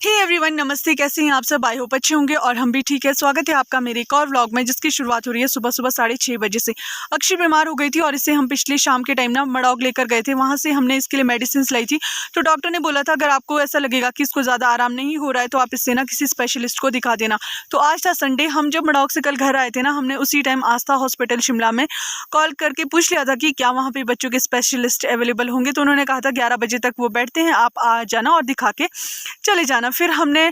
Hey everyone, नमस्ते। कैसे हैं आप सब? आई होप अच्छे होंगे और हम भी ठीक है। स्वागत है आपका मेरे एक और व्लॉग में, जिसकी शुरुआत हो रही है सुबह सुबह 6:30 बजे से। अक्षी बीमार हो गई थी और इसे हम पिछले शाम के टाइम ना मड़ौग लेकर गए थे। वहाँ से हमने इसके लिए मेडिसिन लाई थी। तो डॉक्टर ने बोला था अगर आपको ऐसा लगेगा कि इसको ज़्यादा आराम नहीं हो रहा है तो आप इससे ना किसी स्पेशलिस्ट को दिखा देना। तो आज था संडे। हम जब मड़ौग से कल घर आए थे ना, हमने उसी टाइम आस्था हॉस्पिटल शिमला में कॉल करके पूछ लिया था कि क्या वहाँ पे बच्चों के स्पेशलिस्ट अवेलेबल होंगे। तो उन्होंने कहा था 11 बजे तक वो बैठते हैं, आप आ जाना और दिखा के चले जाना। फिर हमने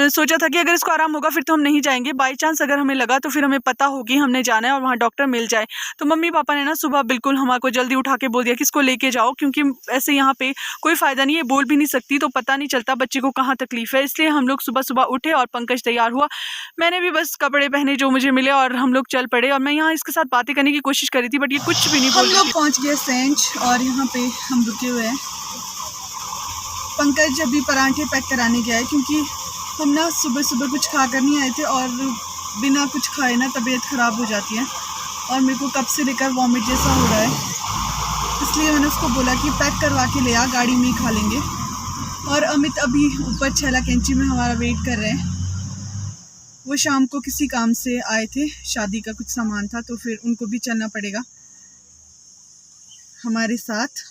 सोचा था कि अगर इसको आराम होगा फिर तो हम नहीं जाएंगे। बाई चांस अगर हमें लगा तो फिर हमें पता होगी हमने जाना है और वहाँ डॉक्टर मिल जाए। तो मम्मी पापा ने ना सुबह बिल्कुल हमारे जल्दी उठा के बोल दिया कि इसको लेके जाओ, क्योंकि ऐसे यहाँ पे कोई फ़ायदा नहीं है, बोल भी नहीं सकती तो पता नहीं चलता बच्चे को कहाँ तकलीफ़ है। इसलिए हम लोग सुबह सुबह उठे और पंकज तैयार हुआ। मैंने भी बस कपड़े पहने जो मुझे मिले और हम लोग चल पड़े। और मैं यहाँ इसके साथ बातें करने की कोशिश करी थी बट ये कुछ भी नहीं बोल रही थी। हम लोग पहुँच गए सेंच और यहाँ पे हम रुके हुए हैं। पंकज अभी पराठे पैक कराने गया है, क्योंकि हम ना सुबह सुबह कुछ खा कर नहीं आए थे और बिना कुछ खाए ना तबीयत ख़राब हो जाती है और मेरे को कब से लेकर वॉमिट जैसा हो रहा है। इसलिए मैंने उसको बोला कि पैक करवा के ले आ, गाड़ी में ही खा लेंगे। और अमित अभी ऊपर छैला कैंची में हमारा वेट कर रहे हैं। वो शाम को किसी काम से आए थे, शादी का कुछ सामान था, तो फिर उनको भी चलना पड़ेगा हमारे साथ।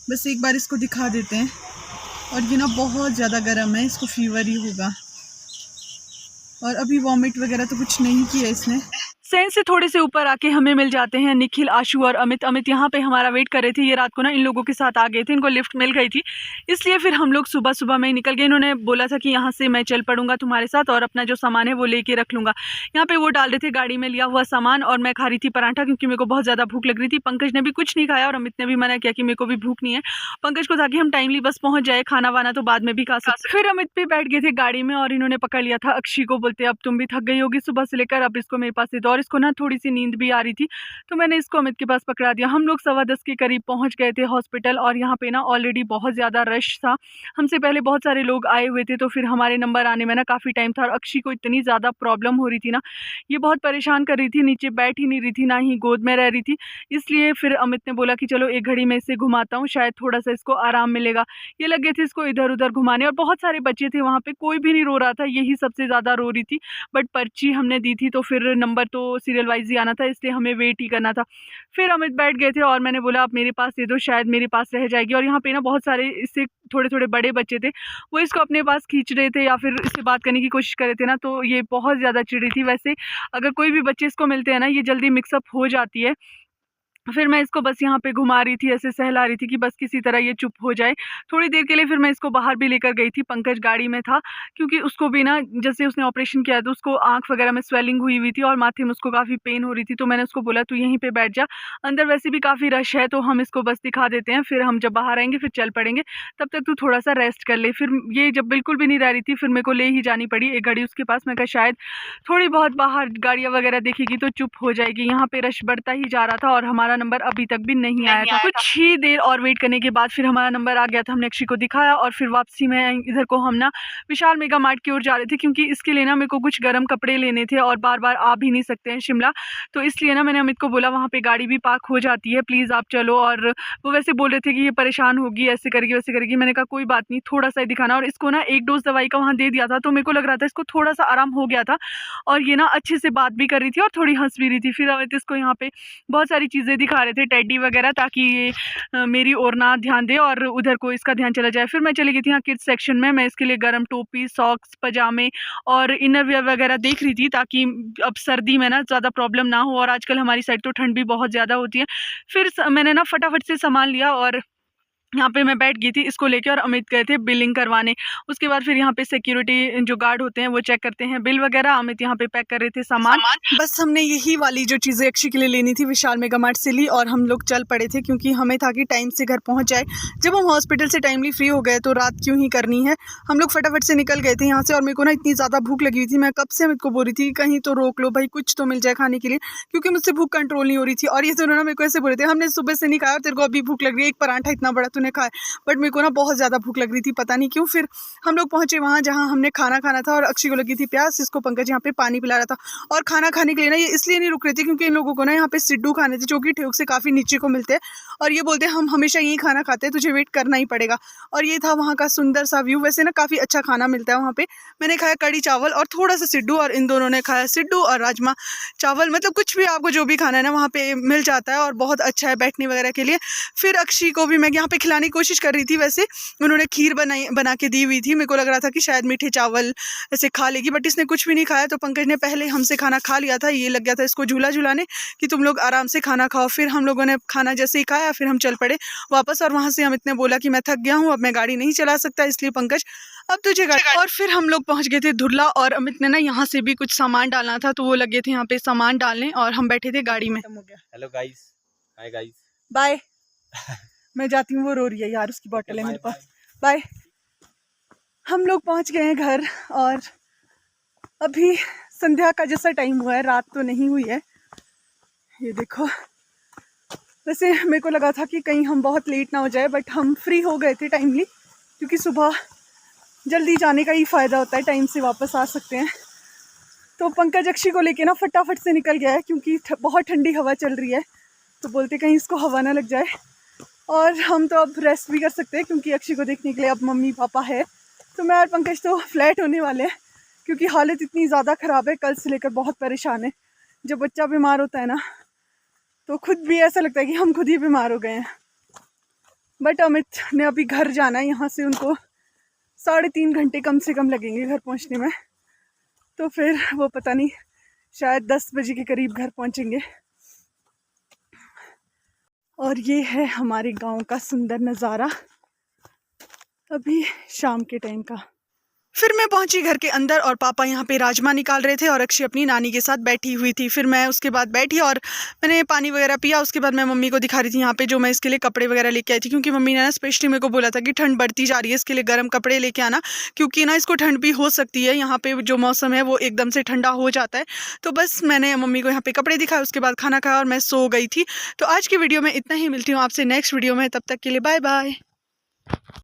बस एक बार इसको दिखा देते हैं। और ये ना बहुत ज़्यादा गर्म है, इसको फीवर ही होगा। और अभी वॉमिट वगैरह तो कुछ नहीं किया इसने। सेंस से थोड़े से ऊपर आके हमें मिल जाते हैं निखिल, आशु और अमित यहाँ पे हमारा वेट कर रहे थे। ये रात को ना इन लोगों के साथ आ गए थे, इनको लिफ्ट मिल गई थी, इसलिए फिर हम लोग सुबह सुबह में ही निकल गए। इन्होंने बोला था कि यहाँ से मैं चल पड़ूंगा तुम्हारे साथ और अपना जो सामान है वो लेके रख लूँगा। यहाँ पे वो डाल रहे थे गाड़ी में लिया हुआ सामान और मैं खा रही थी पराठा, क्योंकि मेरे को बहुत ज़्यादा भूख लग रही थी। पंकज ने भी कुछ नहीं खाया और अमित ने भी मना किया कि मेरे को भी भूख नहीं है। पंकज को था कि हम टाइमली बस पहुँच जाए, खाना वाना तो बाद में भी खा सकते। फिर अमित पे बैठ गए थे गाड़ी में और इन्होंने पकड़ लिया था अक्षी को, बोलते अब तुम भी थक गई होगी सुबह से लेकर, अब इसको मेरे पास दे दो। और इसको ना थोड़ी सी नींद भी आ रही थी तो मैंने इसको अमित के पास पकड़ा दिया। हम लोग 10:15 के करीब पहुंच गए थे हॉस्पिटल और यहाँ पे ना ऑलरेडी बहुत ज़्यादा रश था। हमसे पहले बहुत सारे लोग आए हुए थे, तो फिर हमारे नंबर आने में ना काफ़ी टाइम था। और अक्षी को इतनी ज़्यादा प्रॉब्लम हो रही थी ना, ये बहुत परेशान कर रही थी, नीचे बैठ ही नहीं रही थी, ना ही गोद में रह रही थी। इसलिए फिर अमित ने बोला कि चलो एक घड़ी में इसे घुमाता हूँ, शायद थोड़ा सा इसको आराम मिलेगा। ये लगे थे इसको इधर उधर घुमाने और बहुत सारे बच्चे थे वहाँ पे, कोई भी नहीं रो रहा था, यही सबसे ज़्यादा रो रही थी। बट पर्ची हमने दी थी तो फिर नंबर तो सीरियल वाइज ही आना था, इसलिए हमें वेट ही करना था। फिर अमित बैठ गए थे और मैंने बोला आप मेरे पास दे दो, शायद मेरे पास रह जाएगी। और यहाँ पे ना बहुत सारे इससे थोड़े थोड़े बड़े बच्चे थे, वो इसको अपने पास खींच रहे थे या फिर इससे बात करने की कोशिश कर रहे थे ना, तो ये बहुत ज़्यादा चिढ़ रही थी। वैसे अगर कोई भी बच्चे इसको मिलते हैं ना, ये जल्दी मिक्सअप हो जाती है। फिर मैं इसको बस यहाँ पे घुमा रही थी, ऐसे सहला रही थी कि बस किसी तरह ये चुप हो जाए थोड़ी देर के लिए। फिर मैं इसको बाहर भी लेकर गई थी, पंकज गाड़ी में था, क्योंकि उसको भी ना जैसे उसने ऑपरेशन किया तो उसको आंख वगैरह में स्वेलिंग हुई हुई थी और माथे में उसको काफ़ी पेन हो रही थी। तो मैंने उसको बोला तू यहीं पे बैठ जा, अंदर वैसे भी काफ़ी रश है तो हम इसको बस दिखा देते हैं, फिर हम जब बाहर आएंगे फिर चल पड़ेंगे, तब तक तू थोड़ा सा रेस्ट कर ले। फिर ये जब बिल्कुल भी नहीं रह रही थी फिर मेरे को ले ही जानी पड़ी एक घड़ी उसके पास। मैं कहा शायद थोड़ी बहुत बाहर गाड़ियाँ वगैरह देखेगी तो चुप हो जाएगी। यहाँ पे रश बढ़ता ही जा रहा था और हमारा नंबर अभी तक भी नहीं आया था। कुछ ही देर और वेट करने के बाद फिर हमारा नंबर आ गया था। हमने अक्षी को दिखाया और फिर वापसी में इधर को हम ना विशाल मेगा मार्ट की ओर जा रहे थे, क्योंकि इसके लिए ना मेरे को कुछ गर्म कपड़े लेने थे और बार बार आ भी नहीं सकते हैं शिमला, तो इसलिए ना मैंने अमित को बोला वहाँ पे गाड़ी भी पार्क हो जाती है, प्लीज़ आप चलो। और वो वैसे बोल रहे थे कि ये परेशान होगी, ऐसे करेगी वैसे करेगी। मैंने कहा कोई बात नहीं, थोड़ा सा ही दिखाना। और इसको ना एक डोज दवाई का वहाँ दे दिया था तो मेरे को लग रहा था इसको थोड़ा सा आराम हो गया था और ये ना अच्छे से बात भी कर रही थी और थोड़ी हंस भी रही थी। फिर अमित इसको यहाँ पे बहुत सारी चीज़ें दिखा रहे थे, टेडी वगैरह, ताकि ये मेरी ओर ना ध्यान दे और उधर को इसका ध्यान चला जाए। फिर मैं चली गई थी यहाँ किड्स सेक्शन में, मैं इसके लिए गर्म टोपी, सॉक्स, पजामे और इनर वेयर वगैरह देख रही थी, ताकि अब सर्दी में ना ज़्यादा प्रॉब्लम ना हो। और आजकल हमारी साइड तो ठंड भी बहुत ज़्यादा होती है। फिर मैंने ना फटाफट से सामान लिया और यहाँ पे मैं बैठ गई थी इसको लेके और अमित गए थे बिलिंग करवाने। उसके बाद फिर यहाँ पे सिक्योरिटी जो गार्ड होते हैं वो चेक करते हैं बिल वगैरह। अमित यहाँ पे पैक कर रहे थे सामान। बस हमने यही वाली जो चीज़ें अक्षी के लिए लेनी थी विशाल मेगा मार्ट से ली और हम लोग चल पड़े थे, क्योंकि हमें था कि टाइम से घर पहुँच जाए। जब हम हॉस्पिटल से टाइमली फ्री हो गए तो रात क्यों ही करनी है। हम लोग फटाफट से निकल गए थे यहाँ से और मेरे को ना इतनी ज़्यादा भूख लगी हुई थी, मैं कब से अमित को बोल रही थी कहीं तो रोक लो भाई, कुछ तो मिल जाए खाने के लिए, क्योंकि मुझसे भूख कंट्रोल नहीं हो रही थी। और ये दोनों ना मेरे को ऐसे बोल रहे थे हमने सुबह से नहीं खाया और तेरे को अभी भूख लग रही है, एक पराठा इतना बड़ा तूने उन्होंने खाए, बट मेरे को ना बहुत ज़्यादा भूख लग रही थी, पता नहीं क्यों। फिर हम लोग पहुँचे वहाँ जहाँ हमने खाना खाना था, और अक्षय को लगी थी प्यास, इसको पंकज यहाँ पे पानी पिला रहा था। और खाना खाने के लिए ना ये इसलिए नहीं रुक रहे थे क्योंकि इन लोगों को ना यहाँ पे सिड्डू खाने थे, जो कि ठेक से काफ़ी नीचे को मिलते हैं, और ये बोलते हैं हम हमेशा यही खाना खाते हैं, तुझे वेट करना ही पड़ेगा। और ये था वहाँ का सुंदर सा व्यू। वैसे ना काफ़ी अच्छा खाना मिलता है वहाँ पे। मैंने खाया कड़ी चावल और थोड़ा सा सिड्डू, और इन दोनों ने खाया सिड्डू और राजमा चावल। मतलब कुछ भी आपको जो भी खाना है ना वहाँ पे मिल जाता है, और बहुत अच्छा है बैठने वगैरह के लिए। फिर अक्षय को भी मैं यहाँ पे खिलाने की कोशिश कर रही थी। वैसे उन्होंने खीर बना के दी हुई थी, मेरे को लग रहा था कि शायद मीठे चावल ऐसे खा लेगी, बट इसने कुछ भी नहीं खाया। तो पंकज ने पहले हमसे खाना खा लिया था, ये लग गया था इसको झूला झूलाने कि तुम लोग आराम से खाना खाओ। फिर हम लोगों ने खाना जैसे ही खाया फिर हम चल पड़े वापस, और वहाँ से अमित ने बोला कि मैं थक गया हूँ, अब मैं गाड़ी नहीं चला सकता, इसलिए पंकज अब तुझे गाड़ी। और फिर हम लोग पहुँच गए थे धुरला, और अमित ने ना यहाँ से भी कुछ सामान डालना था, तो वो लगे थे यहाँ पे सामान डालने, और हम बैठे थे गाड़ी में। Hello guys, hi guys, bye. मैं जाती हूँ, वो रो रही है यार, उसकी बॉटल है मेरे पास। बाय। हम लोग पहुँच गए हैं घर, और अभी संध्या का जैसा टाइम हुआ है, रात तो नहीं हुई है। ये देखो, वैसे मेरे को लगा था कि कहीं हम बहुत लेट ना हो जाए, बट हम फ्री हो गए थे टाइमली, क्योंकि सुबह जल्दी जाने का ही फ़ायदा होता है, टाइम से वापस आ सकते हैं। तो पंकज अक्षय को लेके ना फटाफट से निकल गया है, क्योंकि बहुत ठंडी हवा चल रही है, तो बोलते कहीं इसको हवा ना लग जाए। और हम तो अब रेस्ट भी कर सकते हैं, क्योंकि अक्षय को देखने के लिए अब मम्मी पापा है। तो मैं और पंकज तो फ्लैट होने वाले हैं, क्योंकि हालत इतनी ज़्यादा ख़राब है, कल से लेकर बहुत परेशान है। जब बच्चा बीमार होता है ना, तो खुद भी ऐसा लगता है कि हम खुद ही बीमार हो गए हैं। बट अमित ने अभी घर जाना है, यहाँ से उनको 3.5 घंटे कम से कम लगेंगे घर पहुँचने में। तो फिर वो पता नहीं, शायद 10 बजे के करीब घर पहुँचेंगे। और ये है हमारे गांव का सुंदर नज़ारा अभी शाम के टाइम का। फिर मैं पहुंची घर के अंदर, और पापा यहाँ पे राजमा निकाल रहे थे, और अक्षय अपनी नानी के साथ बैठी हुई थी। फिर मैं उसके बाद बैठी और मैंने पानी वगैरह पिया। उसके बाद मैं मम्मी को दिखा रही थी यहाँ पे जो मैं इसके लिए कपड़े वगैरह लेके आई थी, क्योंकि मम्मी ने ना स्पेशली मेरे को बोला था कि ठंड बढ़ती जा रही है, इसके लिए गर्म कपड़े लेके आना, क्योंकि ना इसको ठंड भी हो सकती है। यहाँ पे जो मौसम है वो एकदम से ठंडा हो जाता है। तो बस मैंने मम्मी को यहाँ पे कपड़े दिखाए, उसके बाद खाना खाया और मैं सो गई थी। तो आज की वीडियो में इतना ही, मिलती हूँ आपसे नेक्स्ट वीडियो में, तब तक के लिए बाय बाय।